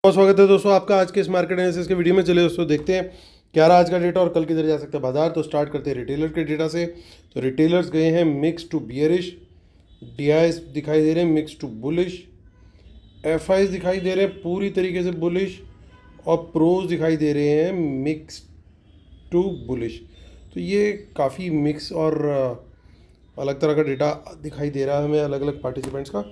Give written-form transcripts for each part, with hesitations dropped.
बहुत स्वागत है दोस्तों आपका आज के इस मार्केट एनालिसिस के वीडियो में। चले दोस्तों देखते हैं क्या रहा आज का डेटा और कल किधर जा सकता है बाजार। तो स्टार्ट करते हैं रिटेलर के डेटा से। तो रिटेलर्स गए हैं मिक्स टू बियरिश, डीआईएस दिखाई दे रहे हैं मिक्स टू बुलिश, एफआईज दिखाई दे रहे हैं पूरी तरीके से बुलिश और प्रोज दिखाई दे रहे हैं मिक्स टू बुलिश। तो ये काफ़ी मिक्स और अलग तरह का डेटा दिखाई दे रहा है हमें अलग अलग पार्टिसिपेंट्स का।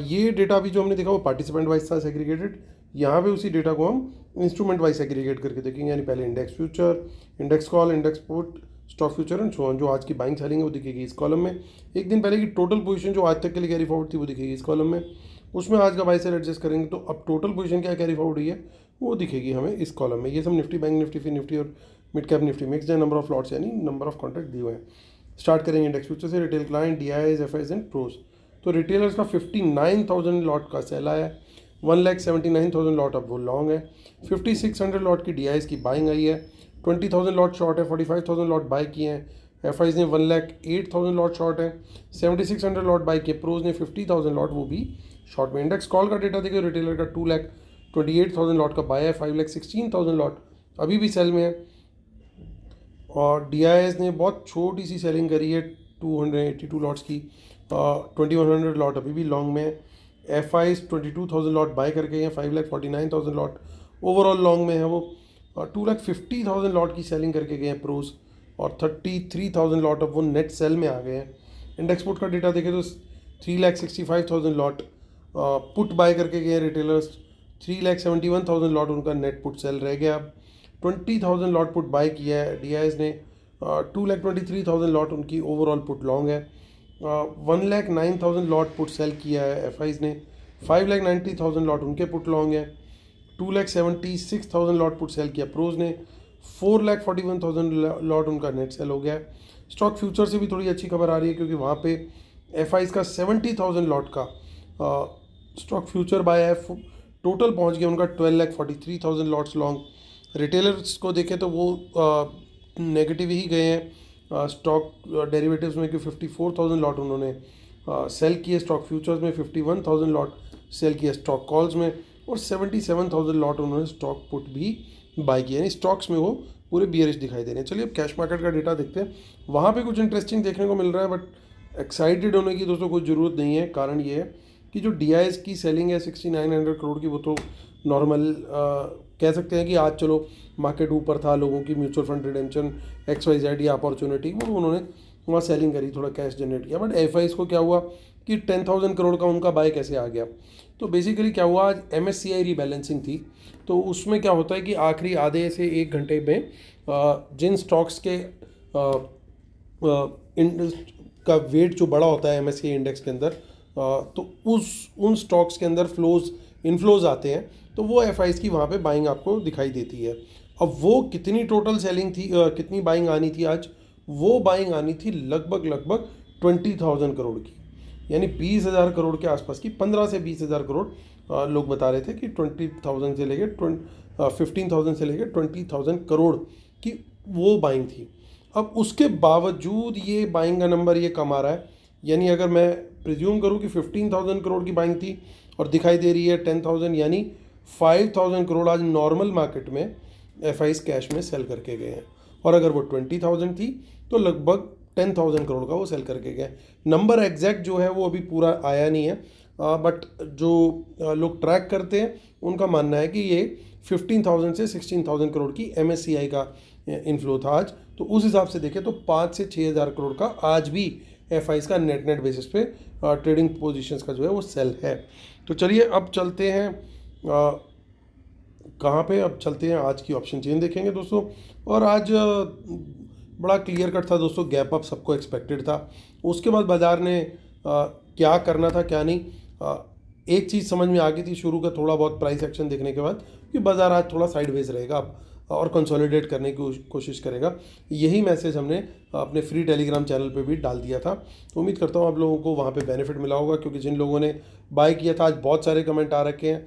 ये डेटा भी जो हमने देखा वो पार्टिसिपेंट वाइज था सेग्रीगेटेड। यहाँ पे उसी डेटा को हम इंस्ट्रूमेंट वाइज सेग्रीगेट करके देखेंगे, यानी पहले index future, index call, index put, stock future and so on. जो आज की बाइंग सेलिंग है वो दिखेगी इस कॉलम में। एक दिन पहले की टोटल पोजीशन जो आज तक के लिए कैरी फॉरवर्ड थी वो दिखेगी इस कॉलम में। उसमें आज का बाय सेल एडजस्ट करेंगे तो अब टोटल पोजीशन क्या कैरी फॉरवर्ड हुई है वो दिखेगी हमें इस कॉलम में। ये सब निफ्टी, बैंक निफ्टी, फिर निफ्टी और मिड कैप निफ्टी मिक्स है। नंबर ऑफ लॉट्स यानी नंबर ऑफ कॉन्ट्रैक्ट दिए हुए हैं। स्टार्ट करेंगे इंडेक्स फ्यूचर से। Retail client, DIIs, FIIs and pros. तो रिटेलर्स का 59,000 लॉट का सेल आया है, 1,79,000 लॉट अब वो लॉन्ग है, 5,600 लॉट की डीआईएस की बाइंग आई है, 20,000 लॉट शॉर्ट है, 45,000 लॉट बाई किए हैं। एफआईज ने 1,08,000 लॉट शॉर्ट है, 7,600 लॉट बाई किए। प्रोज ने 50,000 लॉट वो भी शॉर्ट में। इंडेक्स कॉल का डेटा देखिए, रिटेलर का 2,28,000 लॉट का बाय है, 5,16,000 लॉट अभी भी सेल में है। और डीआईएस ने बहुत छोटी सी सेलिंग करी है 282 लॉट्स की, 2,100 लॉट अभी भी लॉन्ग में है। एफआईज 22,000 लॉट बाय करके हैं, 5,49,000 लॉट ओवरऑल लॉन्ग में है वो। 2,50,000 लॉट की सेलिंग करके गए हैं प्रोज और 33,000 लॉट अब वो नेट सेल में आ गए हैं। इंडेक्स पुट का डेटा देखें तो 3,65,000 लॉट पुट बाय करके गए हैं रिटेलर्स, 3,71,000 लॉट उनका नेट पुट सेल रह गया। 20,000 लॉट पुट बाय किया है डीआईएस ने, 2,23,000 लॉट उनकी ओवरऑल पुट लॉन्ग है। 1,09,000 लॉट पुट सेल किया है एफआईज ने, 5,90,000 लॉट उनके पुट लॉन्ग है। 2,76,000 लॉट पुट सेल किया प्रोज ने, 4,41,000 लॉट उनका नेट सेल हो गया है। स्टॉक फ्यूचर से भी थोड़ी अच्छी खबर आ रही है क्योंकि वहाँ पे एफआईज का 70,000 लॉट का स्टॉक फ्यूचर बाय है, टोटल पहुँच गया उनका 12,43,000 लॉट्स लॉन्ग। रिटेलर्स को देखें तो वो नेगेटिव ही गए हैं स्टॉक डेरिवेटिव्स में कि 54,000 लॉट उन्होंने सेल किए, स्टॉक फ्यूचर्स में 51,000 लॉट सेल किए, स्टॉक कॉल्स में, और 77,000 लॉट उन्होंने स्टॉक पुट भी बाय किया, यानी स्टॉक्स में वो पूरे बियरिश दिखाई दे रहे हैं। चलिए अब कैश मार्केट का डेटा देखते हैं। वहाँ पे कुछ इंटरेस्टिंग देखने को मिल रहा है, बट एक्साइटेड होने की दोस्तों कोई ज़रूरत नहीं है। कारण ये है कि जो डीआईएस की सेलिंग है 6,900 करोड़ की, वो तो नॉर्मल कह सकते हैं कि आज चलो मार्केट ऊपर था, लोगों की म्यूचुअल फंड रिडेम्पशन XYZ या अपॉर्चुनिटी वो उन्होंने वहाँ सेलिंग करी, थोड़ा कैश जनरेट किया। बट एफआईज को क्या हुआ कि 10,000 करोड़ का उनका बाय कैसे आ गया। तो बेसिकली क्या हुआ, आज MSCI रीबैलेंसिंग थी, तो उसमें क्या होता है कि आखिरी आधे से 1 घंटे में जिन स्टॉक्स के का वेट जो बड़ा होता है MSCI इंडेक्स के अंदर, तो उन स्टॉक्स के अंदर इनफ्लोज आते हैं, तो वो एफआईज की वहाँ पे बाइंग आपको दिखाई देती है। अब वो कितनी टोटल सेलिंग थी, कितनी बाइंग आनी थी आज, वो बाइंग आनी थी लगभग 20,000 करोड़ की, यानी 20,000 करोड़ के आसपास की। 15 से 20,000 करोड़ लोग बता रहे थे कि 20,000 से लेके 15,000 से लेके 20,000 करोड़ की वो बाइंग थी। अब उसके बावजूद ये बाइंग का नंबर ये कम आ रहा है, यानी अगर मैं प्रिज्यूम करूँ कि 15,000 करोड़ की बाइंग थी और दिखाई दे रही है 10,000, यानी 5,000 करोड़ आज नॉर्मल मार्केट में एफआईज कैश में सेल करके गए हैं। और अगर वो 20,000 थी तो लगभग 10,000 करोड़ का वो सेल करके गए। नंबर एग्जैक्ट जो है वो अभी पूरा आया नहीं है, बट जो लोग ट्रैक करते हैं उनका मानना है कि ये 15,000 से 16,000 करोड़ की MSCI का इनफ्लो था आज। तो उस हिसाब से देखें तो 5 से 6,000 करोड़ का आज भी एफआईज का नेट बेसिस पे ट्रेडिंग पोजीशंस का जो है वो सेल है। तो चलिए अब चलते हैं कहाँ पे, अब चलते हैं आज की ऑप्शन चेन देखेंगे दोस्तों। और आज बड़ा क्लियर कट था दोस्तों, गैप अप सबको एक्सपेक्टेड था। उसके बाद बाजार ने क्या करना था क्या नहीं, एक चीज़ समझ में आ गई थी शुरू का थोड़ा बहुत प्राइस एक्शन देखने के बाद कि बाजार आज थोड़ा साइडवेज रहेगा अब और कंसोलिडेट करने की कोशिश करेगा। यही मैसेज हमने अपने फ्री टेलीग्राम चैनल पे भी डाल दिया था। तो उम्मीद करता हूँ आप लोगों को वहाँ पे बेनिफिट मिला होगा, क्योंकि जिन लोगों ने बाय किया था आज बहुत सारे कमेंट आ रखे हैं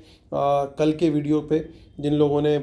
कल के वीडियो पे। जिन लोगों ने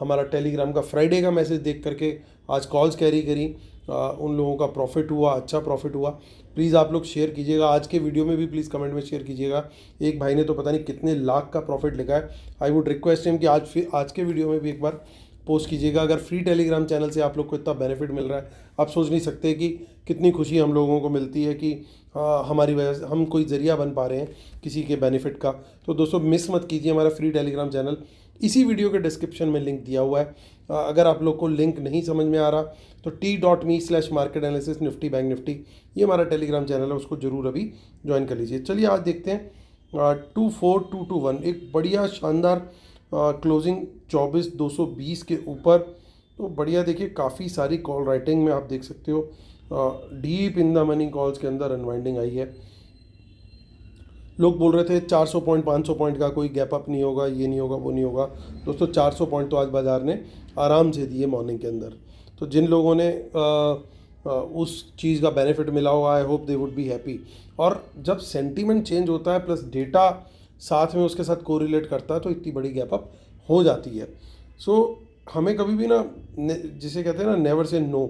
हमारा टेलीग्राम का फ्राइडे का मैसेज देख करके आज कॉल्स कैरी करी, उन लोगों का प्रॉफिट हुआ, अच्छा प्रॉफिट हुआ। प्लीज़ आप लोग शेयर कीजिएगा, आज के वीडियो में भी प्लीज़ कमेंट में शेयर कीजिएगा। एक भाई ने तो पता नहीं कितने लाख का प्रॉफिट लिखा है। आई वुड रिक्वेस्ट हिम कि आज के वीडियो में भी एक बार पोस्ट कीजिएगा। अगर फ्री टेलीग्राम चैनल से आप लोग को इतना बेनिफिट मिल रहा है, आप सोच नहीं सकते कि कितनी खुशी हम लोगों को मिलती है कि हमारी वजह से हम कोई ज़रिया बन पा रहे हैं किसी के बेनिफिट का। तो दोस्तों मिस मत कीजिए हमारा फ्री टेलीग्राम चैनल, इसी वीडियो के डिस्क्रिप्शन में लिंक दिया हुआ है। अगर आप लोग को लिंक नहीं समझ में आ रहा तो t.me/market analysis Nifty bank Nifty, ये हमारा टेलीग्राम चैनल है, उसको ज़रूर अभी ज्वाइन कर लीजिए। चलिए आज देखते हैं 24221, एक बढ़िया शानदार क्लोजिंग 24,220 के ऊपर। तो बढ़िया देखिए, काफ़ी सारी कॉल राइटिंग में आप देख सकते हो deep in the money calls के अंदर अनवाइंडिंग आई है। लोग बोल रहे थे 400 पॉइंट 500 पॉइंट का कोई गैप अप नहीं होगा, ये नहीं होगा, वो नहीं होगा। दोस्तों 400 पॉइंट तो आज बाजार ने आराम से दिए मॉर्निंग के अंदर। तो जिन लोगों ने उस चीज़ का बेनिफिट मिला होगा, I hope they would be happy. और जब सेंटीमेंट चेंज होता है प्लस डेटा साथ में उसके साथ कोरिलेट करता है तो इतनी बड़ी गैप अप हो जाती है। सो हमें कभी भी ना, जिसे कहते हैं ना, नेवर से नो,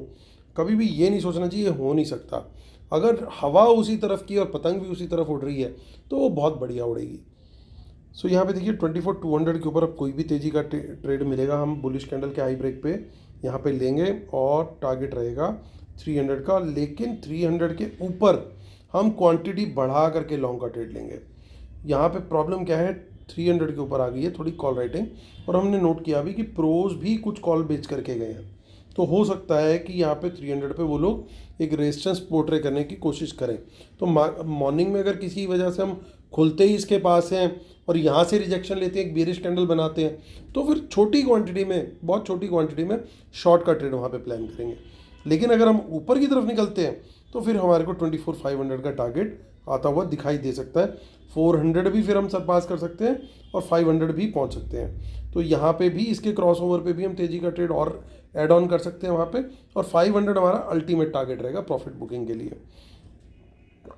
कभी भी ये नहीं सोचना चाहिए हो नहीं सकता। अगर हवा उसी तरफ की और पतंग भी उसी तरफ उड़ रही है तो वो बहुत बढ़िया उड़ेगी। सो यहाँ पे देखिए 24,200 के ऊपर अब कोई भी तेज़ी का ट्रेड मिलेगा, हम बुलिश कैंडल के हाई ब्रेक पे यहाँ पे लेंगे और टारगेट रहेगा 300 का। लेकिन 300 के ऊपर हम क्वांटिटी बढ़ा करके लॉन्ग का ट्रेड लेंगे। यहाँ पे प्रॉब्लम क्या है, 300 के ऊपर आ गई है थोड़ी कॉल राइटिंग, और हमने नोट किया भी कि प्रोज भी कुछ कॉल बेच करके गए हैं। तो हो सकता है कि यहाँ पे 300 पे वो लोग एक रेजिस्टेंस पोर्ट्रे करने की कोशिश करें। तो मॉर्निंग में अगर किसी वजह से हम खुलते ही इसके पास हैं और यहाँ से रिजेक्शन लेते हैं, एक बेरिश कैंडल बनाते हैं, तो फिर छोटी क्वांटिटी में, बहुत छोटी क्वांटिटी में शॉर्ट का ट्रेड वहाँ पे प्लान करेंगे। लेकिन अगर हम ऊपर की तरफ निकलते हैं तो फिर हमारे को 24,500 का टारगेट आता हुआ दिखाई दे सकता है। 400 भी फिर हम सरपास कर सकते हैं और 500 भी पहुंच सकते हैं। तो यहाँ पे भी इसके क्रॉसओवर पे भी हम तेज़ी का ट्रेड और ऐड ऑन कर सकते हैं वहाँ पे, और 500 हमारा अल्टीमेट टारगेट रहेगा प्रॉफिट बुकिंग के लिए।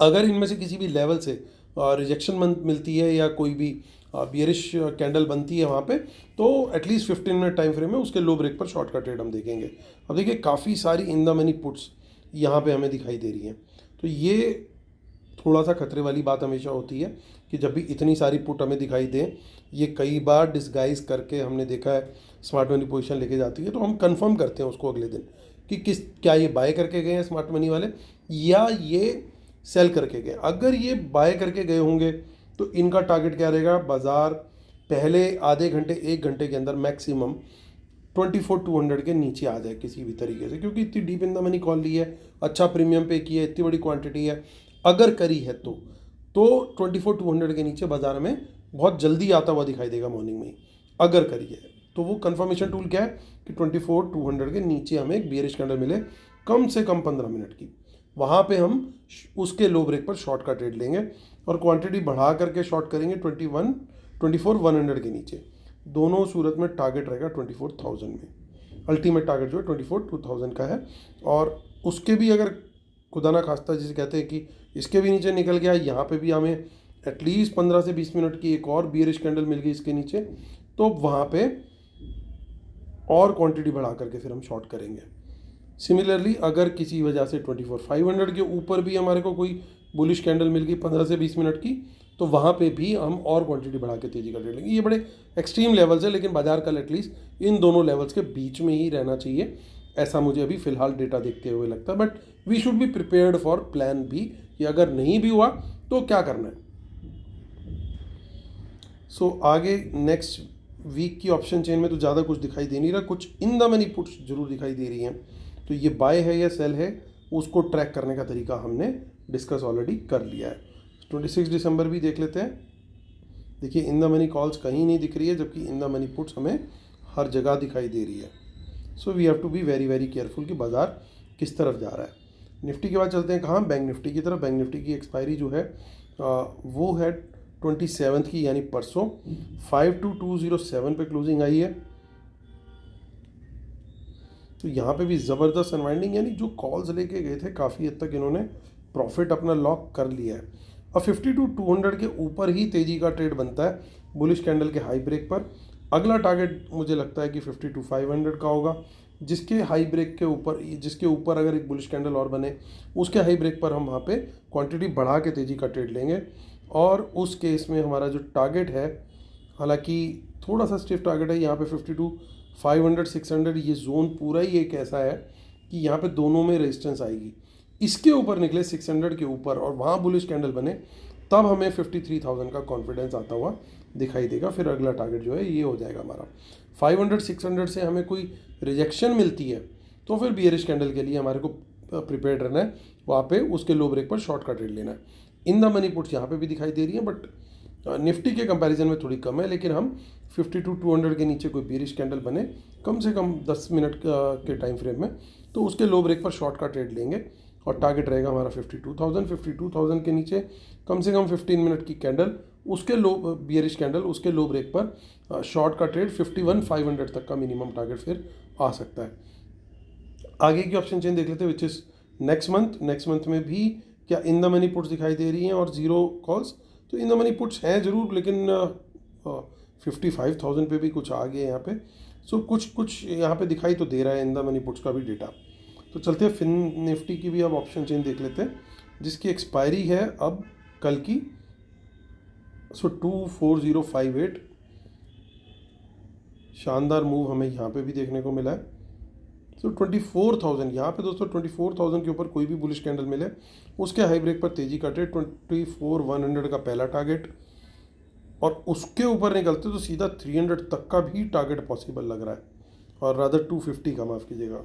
अगर इनमें से किसी भी लेवल से रिजेक्शन मिलती है या कोई भी बियरिश कैंडल बनती है वहाँ पे, तो एटलीस्ट 15 मिनट टाइम फ्रेम में उसके लो ब्रेक पर शॉर्ट का ट्रेड हम देखेंगे। अब देखिए काफ़ी सारी इन द मनी पुट्स यहाँ पे हमें दिखाई दे रही हैं। तो ये थोड़ा सा खतरे वाली बात हमेशा होती है कि जब भी इतनी सारी पुट हमें दिखाई दें, ये कई बार डिस्गाइज करके हमने देखा है स्मार्ट मनी पोजीशन लेके जाती है। तो हम कंफर्म करते हैं उसको अगले दिन कि क्या ये बाय करके गए हैं स्मार्ट मनी वाले या ये सेल करके गए। अगर ये बाय करके गए होंगे तो इनका टारगेट क्या रहेगा, बाजार पहले आधे घंटे 1 घंटे के अंदर मैक्सिमम 24,200 के नीचे आ जाए किसी भी तरीके से, क्योंकि इतनी deep in the money call ली है, अच्छा प्रीमियम पे किया है, इतनी बड़ी क्वांटिटी है। अगर करी है तो 24,200 के नीचे बाजार में बहुत जल्दी आता हुआ दिखाई देगा मॉर्निंग में ही। अगर करी है तो वो कंफर्मेशन टूल क्या है कि 24,200 के नीचे हमें एक बियरिश कैंडल मिले कम से कम 15 मिनट की, वहाँ पे हम उसके लो ब्रेक पर शॉर्ट का ट्रेड लेंगे और क्वांटिटी बढ़ा करके शॉर्ट करेंगे 24,100 के नीचे। दोनों सूरत में टारगेट रहेगा 24,000 में। अल्टीमेट टारगेट जो है 24,000 का है। और उसके भी अगर खुदा ना खास्ता जिसे कहते हैं कि इसके भी नीचे निकल गया, यहाँ पे भी हमें एटलीस्ट 15 से 20 मिनट की एक और बियरिश कैंडल मिल गई इसके नीचे, तो वहाँ पे और क्वांटिटी बढ़ा करके फिर हम शॉर्ट करेंगे। सिमिलरली अगर किसी वजह से 24,500 के ऊपर भी हमारे को कोई बुलिश कैंडल मिल गई 15 से 20 मिनट की, तो वहाँ पे भी हम और क्वांटिटी बढ़ा के तेज़ी का ट्रेड लेंगे। ये बड़े एक्सट्रीम लेवल्स है, लेकिन बाजार कल एटलीस्ट इन दोनों लेवल्स के बीच में ही रहना चाहिए, ऐसा मुझे अभी फ़िलहाल डेटा देखते हुए लगता है। But we should be prepared for plan B, कि अगर नहीं भी हुआ तो क्या करना है। सो आगे नेक्स्ट वीक की ऑप्शन चेन में तो ज़्यादा कुछ दिखाई दे नहीं रहा, कुछ इन द मनी पुट्स जरूर दिखाई दे रही हैं। तो ये बाय है या सेल है, उसको ट्रैक करने का तरीका हमने डिस्कस ऑलरेडी कर लिया है। 26 दिसंबर भी देख लेते हैं। देखिए इन द मनी कॉल्स कहीं नहीं दिख रही है, जबकि इन द मनी पुट्स हमें हर जगह दिखाई दे रही है। So we have to be very very careful कि बाजार किस तरफ जा रहा है। निफ्टी के बाद चलते हैं कहाँ, बैंक निफ्टी की तरफ। बैंक निफ्टी की एक्सपायरी जो है वो है 27 की, यानी परसों 52,207 पे क्लोजिंग आई है। तो यहाँ पे भी ज़बरदस्त अनवाइंडिंग, यानी जो कॉल्स लेके गए थे काफ़ी हद तक इन्होंने प्रॉफिट अपना लॉक कर लिया है। अब 52,200 के ऊपर ही तेज़ी का ट्रेड बनता है बुलिश कैंडल के हाई ब्रेक पर। अगला टारगेट मुझे लगता है कि 52,500 का होगा, जिसके हाई ब्रेक के ऊपर, जिसके ऊपर अगर एक बुलिश कैंडल और बने, उसके हाई ब्रेक पर हम वहाँ पे क्वांटिटी बढ़ा के तेज़ी का ट्रेड लेंगे। और उस केस में हमारा जो टारगेट है, हालांकि थोड़ा सा स्टिफ टारगेट है यहाँ पे 52,500 600, ये जोन पूरा ही एक ऐसा है कि यहाँ पे दोनों में रेजिस्टेंस आएगी। इसके ऊपर निकले 600 के ऊपर और वहाँ बुलिश कैंडल बने, तब हमें 53,000 का कॉन्फिडेंस आता हुआ दिखाई देगा। फिर अगला टारगेट जो है ये हो जाएगा हमारा 500 600 से हमें कोई रिजेक्शन मिलती है तो फिर बियरिश कैंडल के लिए हमारे को प्रिपेयर्ड रहना है, वहाँ पे उसके लो ब्रेक पर शॉर्ट का ट्रेड लेना है। इन द मनी पुट्स यहाँ पे भी दिखाई दे रही है, बट निफ्टी के कंपैरिजन में थोड़ी कम है, लेकिन हम 52,200 के नीचे कोई बियरिश कैंडल बने कम से कम 10 मिनट के टाइम फ्रेम में, तो उसके लो ब्रेक पर शॉर्ट का ट्रेड लेंगे और टारगेट रहेगा हमारा 52,000 के नीचे कम से कम 15 मिनट की कैंडल, उसके लो बियरिश कैंडल, उसके लो ब्रेक पर शॉर्ट का ट्रेड 51,500 तक का मिनिमम टारगेट फिर आ सकता है। आगे की ऑप्शन चेन देख लेते हैं, which is next month. Next month में भी क्या इन द मनी पुट्स दिखाई दे रही हैं और जीरो कॉल्स, तो इन द मनी पुट्स हैं ज़रूर, लेकिन 55,000 पे भी कुछ आ गए यहाँ पे। सो कुछ यहाँ पे दिखाई तो दे रहा है इन द मनी पुट्स का भी डेटा। तो चलते हैं फिन निफ्टी की भी अब ऑप्शन चेन देख लेते हैं, जिसकी एक्सपायरी है अब कल की। सो 24058, शानदार मूव हमें यहाँ पे भी देखने को मिला है। सो 24,000 यहाँ पे दोस्तों, 24,000 के ऊपर कोई भी बुलिश कैंडल मिले, उसके हाई ब्रेक पर तेजी का ट्रेड 24,100 का पहला टारगेट, और उसके ऊपर निकलते तो सीधा 300 तक का भी टारगेट पॉसिबल लग रहा है, और रादर 250 का, माफ़ कीजिएगा,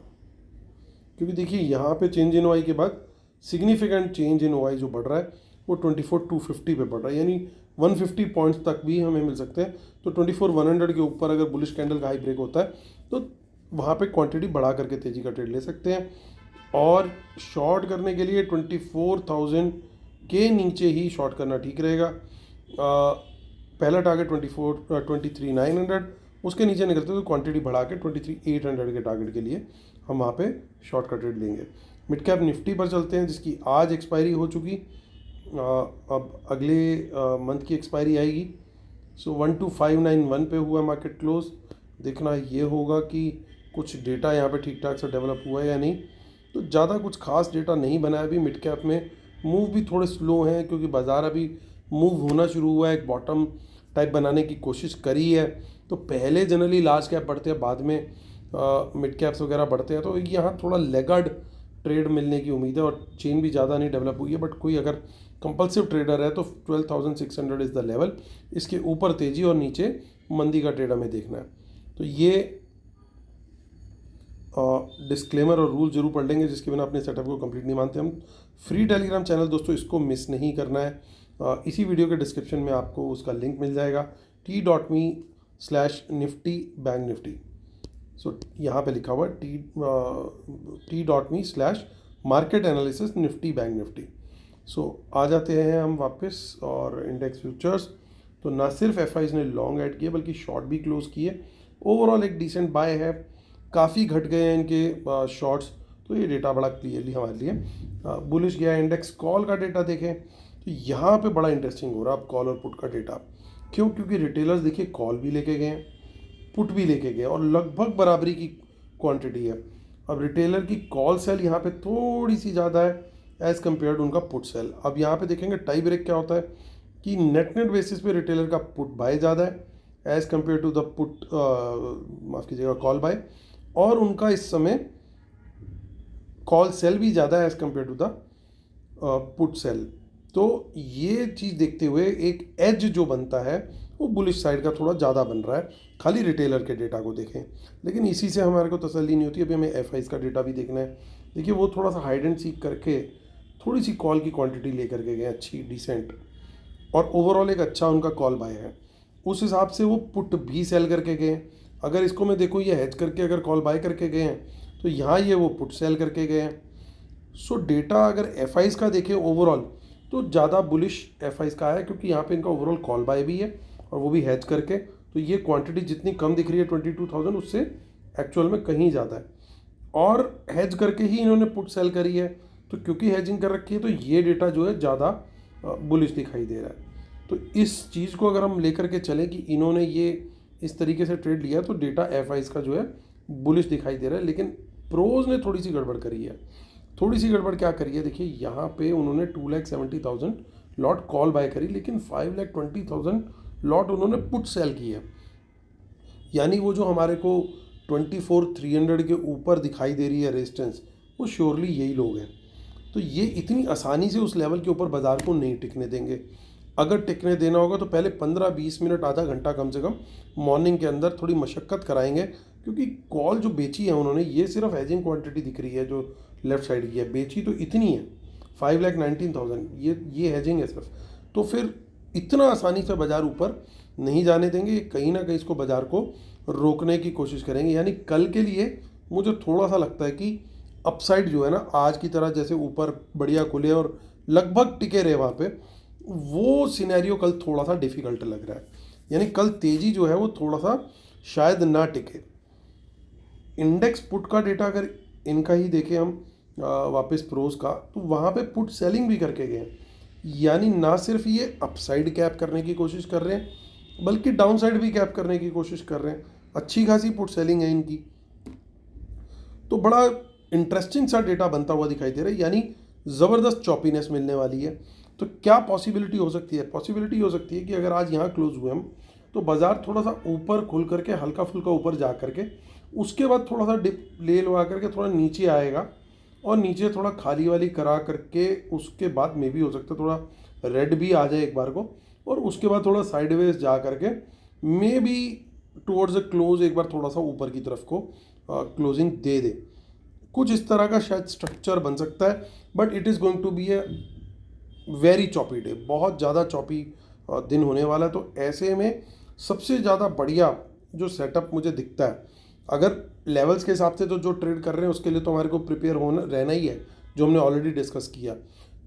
क्योंकि देखिए यहाँ पे चेंज इन ओआई के बाद सिग्निफिकेंट चेंज इन ओआई जो बढ़ रहा है वो 24,250 पे बढ़ रहा है, यानी 150 पॉइंट्स तक भी हमें मिल सकते हैं। तो 24,100 के ऊपर अगर बुलिश कैंडल का हाई ब्रेक होता है तो वहाँ पे क्वांटिटी बढ़ा करके तेज़ी का ट्रेड ले सकते हैं। और शॉर्ट करने के लिए 24,000 के नीचे ही शॉर्ट करना ठीक रहेगा। पहला टारगेट 23,900, उसके नीचे निकलते तो क्वांटिटी बढ़ा के 23,800 के टारगेट के लिए हम वहाँ पे शॉर्ट का ट्रेड लेंगे। मिड कैप निफ्टी पर चलते हैं, जिसकी आज एक्सपायरी हो चुकी, अब अगले मंथ की एक्सपायरी आएगी। सो 12,591 पे हुआ मार्केट क्लोज। देखना ये होगा कि कुछ डेटा यहाँ पे ठीक ठाक से डेवलप हुआ है या नहीं। तो ज़्यादा कुछ खास डेटा नहीं बना है अभी मिड कैप में, मूव भी थोड़े स्लो हैं क्योंकि बाज़ार अभी मूव होना शुरू हुआ है, एक बॉटम टाइप बनाने की कोशिश करी है। तो पहले जनरली लार्ज कैप बढ़ते हैं, बाद में मिड कैप्स वगैरह बढ़ते हैं, तो यहाँ थोड़ा लेगर्ड ट्रेड मिलने की उम्मीद है, और चेन भी ज़्यादा नहीं डेवलप हुई है। बट कोई अगर कंपल्सिव ट्रेडर है तो 12,600 इज़ द लेवल, इसके ऊपर तेज़ी और नीचे मंदी का ट्रेड हमें देखना है। तो ये डिस्क्लेमर और रूल जरूर पढ़ लेंगे, जिसके बिना अपने सेटअप को कंप्लीट नहीं मानते हम। फ्री टेलीग्राम चैनल दोस्तों, इसको मिस नहीं करना है। इसी वीडियो के डिस्क्रिप्शन में आपको उसका लिंक मिल जाएगा, t.me/nifty बैंक निफ्टी। सो यहाँ पे लिखा हुआ है t.me/market analysis nifty bank Nifty. So आ जाते हैं हम वापस, और इंडेक्स फ्यूचर्स तो ना सिर्फ एफआईज ने लॉन्ग ऐड किए बल्कि शॉर्ट भी क्लोज किए। ओवरऑल एक डिसेंट बाय है, काफ़ी घट गए हैं इनके शॉर्ट्स, तो ये डेटा बड़ा क्लियरली हमारे लिए बुलिश गया। इंडेक्स कॉल का डेटा देखें तो यहाँ पे बड़ा इंटरेस्टिंग हो रहा है अब कॉल और पुट का डेटा। क्यों? क्योंकि रिटेलर्स देखिए कॉल भी लेके गए हैं, पुट भी लेके गए, और लगभग बराबरी की क्वांटिटी है। अब रिटेलर की कॉल सेल यहाँ पे थोड़ी सी ज़्यादा है एज़ कम्पेयर टू उनका पुट सेल। अब यहाँ पे देखेंगे टाई ब्रेक क्या होता है कि नेट बेसिस पे रिटेलर का पुट बाय ज़्यादा है as compared to the put, माफ़ कीजिएगा, कॉल बाय, और उनका इस समय कॉल सेल भी ज़्यादा है as compared to the put sell. तो ये चीज़ देखते हुए एक एज जो बनता है वो बुलिश साइड का थोड़ा ज़्यादा बन रहा है, खाली रिटेलर के डेटा को देखें। लेकिन इसी से हमारे को तसल्ली नहीं होती, अभी हमें एफआईज का डेटा भी देखना है। देखिए वो थोड़ा सा हाइड एंड सीक करके थोड़ी सी कॉल की क्वांटिटी लेकर के गए, अच्छी डिसेंट, और ओवरऑल एक अच्छा उनका कॉल बाय है। उस हिसाब से वो पुट भी सेल करके गए। अगर इसको मैं देखूँ ये हेज करके अगर कॉल बाय करके गए हैं, तो यहाँ ये वो पुट सेल करके गए हैं। सो डेटा अगर एफआईज का देखें ओवरऑल तो ज़्यादा बुलिश एफआईज का है, क्योंकि यहाँ पे इनका ओवरऑल कॉल बाय भी है और वो भी हेज करके। तो ये क्वांटिटी जितनी कम दिख रही है 22,000, उससे एक्चुअल में कहीं ज़्यादा है, और हेज करके ही इन्होंने पुट सेल करी है। तो क्योंकि हेजिंग कर रखी है तो ये डेटा जो है ज़्यादा बुलिश दिखाई दे रहा है। तो इस चीज़ को अगर हम लेकर के चलें कि इन्होंने ये इस तरीके से ट्रेड लिया तो डेटा एफ आईज का जो है बुलिश दिखाई दे रहा है, लेकिन प्रोज ने थोड़ी सी गड़बड़ करी है। थोड़ी सी गड़बड़ क्या करी है, देखिए यहाँ पे उन्होंने 2,70,000 लॉट कॉल बाय करी, लेकिन 5,20,000 लॉट उन्होंने पुट सेल की है। यानी वो जो हमारे को 24,300 के ऊपर दिखाई दे रही है रेजिस्टेंस, वो श्योरली यही लोग हैं। तो ये इतनी आसानी से उस लेवल के ऊपर बाजार को नहीं टिकने देंगे। अगर टिकने देना होगा तो पहले 15-20 मिनट, आधा घंटा कम से कम मॉर्निंग के अंदर थोड़ी मशक्क़त कराएंगे, क्योंकि कॉल जो बेची है उन्होंने, ये सिर्फ हेजिंग क्वांटिटी दिख रही है जो लेफ्ट साइड की है, बेची तो इतनी है 5,19,000, ये हेजिंग है सिर्फ। तो फिर इतना आसानी से बाजार ऊपर नहीं जाने देंगे, कहीं ना कहीं इसको बाजार को रोकने की कोशिश करेंगे। यानी कल के लिए मुझे थोड़ा सा लगता है कि अपसाइड जो है ना, आज की तरह जैसे ऊपर बढ़िया खुले और लगभग टिके रहे वहाँ पे, वो सिनेरियो कल थोड़ा सा डिफिकल्ट लग रहा है। यानी कल तेजी जो है वो थोड़ा सा शायद ना टिके। इंडेक्स पुट का डेटा अगर इनका ही देखें हम वापस प्रोज का, तो वहाँ पे पुट सेलिंग भी करके गए। यानी ना सिर्फ ये अपसाइड कैप करने की कोशिश कर रहे हैं, बल्कि डाउन साइड भी कैप करने की कोशिश कर रहे हैं। अच्छी खासी पुट सेलिंग है इनकी, तो बड़ा इंटरेस्टिंग सा डेटा बनता हुआ दिखाई दे रहा है। यानी ज़बरदस्त चॉपीनेस मिलने वाली है। तो क्या पॉसिबिलिटी हो सकती है? पॉसिबिलिटी हो सकती है कि अगर आज यहाँ क्लोज हुए हम, तो बाज़ार थोड़ा सा ऊपर खुल करके हल्का फुल्का ऊपर जा करके उसके बाद थोड़ा सा डिप ले लगा करके थोड़ा नीचे आएगा, और नीचे थोड़ा खाली वाली करा करके उसके बाद में भी हो सकता है थोड़ा रेड भी आ जाए एक बार को, और उसके बाद थोड़ा साइडवेज जा करके may be towards a close एक बार थोड़ा सा ऊपर की तरफ को क्लोजिंग दे दे। कुछ इस तरह का शायद स्ट्रक्चर बन सकता है, but it is going to be a very choppy day. बहुत ज़्यादा चॉपी दिन होने वाला है। तो ऐसे में सबसे ज़्यादा बढ़िया जो सेटअप मुझे दिखता है, अगर लेवल्स के हिसाब से, तो जो ट्रेड कर रहे हैं उसके लिए तो हमारे को प्रिपेयर होना रहना ही है, जो हमने ऑलरेडी डिस्कस किया।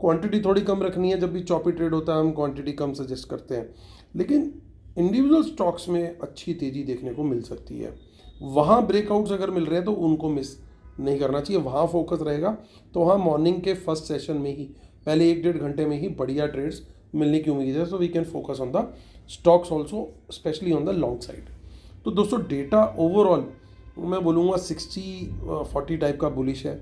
क्वांटिटी थोड़ी कम रखनी है, जब भी चॉपी ट्रेड होता है हम क्वांटिटी कम सजेस्ट करते हैं, लेकिन इंडिविजुअल स्टॉक्स में अच्छी तेज़ी देखने को मिल सकती है। वहाँ ब्रेकआउट्स अगर मिल रहे हैं तो उनको मिस नहीं करना चाहिए, वहाँ फोकस रहेगा। तो वहाँ मॉर्निंग के फर्स्ट सेशन में ही, पहले 1-1.5 घंटे में ही बढ़िया ट्रेड्स मिलने की उम्मीद है। So we can focus on the stocks also, specially on the long side. तो दोस्तों डेटा ओवरऑल मैं बोलूँगा 60-40 टाइप का बुलिश है।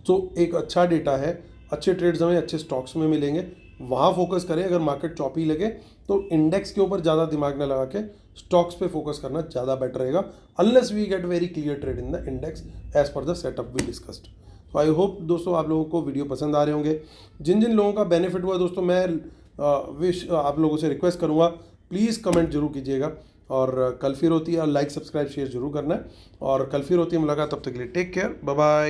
तो एक अच्छा डेटा है, अच्छे ट्रेड्स हमें अच्छे स्टॉक्स में मिलेंगे, वहाँ फोकस करें। अगर मार्केट चॉपी लगे तो इंडेक्स के ऊपर ज़्यादा दिमाग न लगा के स्टॉक्स पे फोकस करना ज़्यादा बेटर रहेगा, unless we get very clear trade in the index as per the setup we discussed. तो आई होप दोस्तों आप लोगों को वीडियो पसंद आ रहे होंगे। जिन जिन लोगों का बेनिफिट हुआ दोस्तों, मैं आप लोगों से रिक्वेस्ट करूँगा, प्लीज़ कमेंट जरूर कीजिएगा। और कल फिर होती है, लाइक सब्सक्राइब शेयर जरूर करना है। और कल फिर होती है मुलाकात, तब तक के लिए टेक केयर, बाय बाय।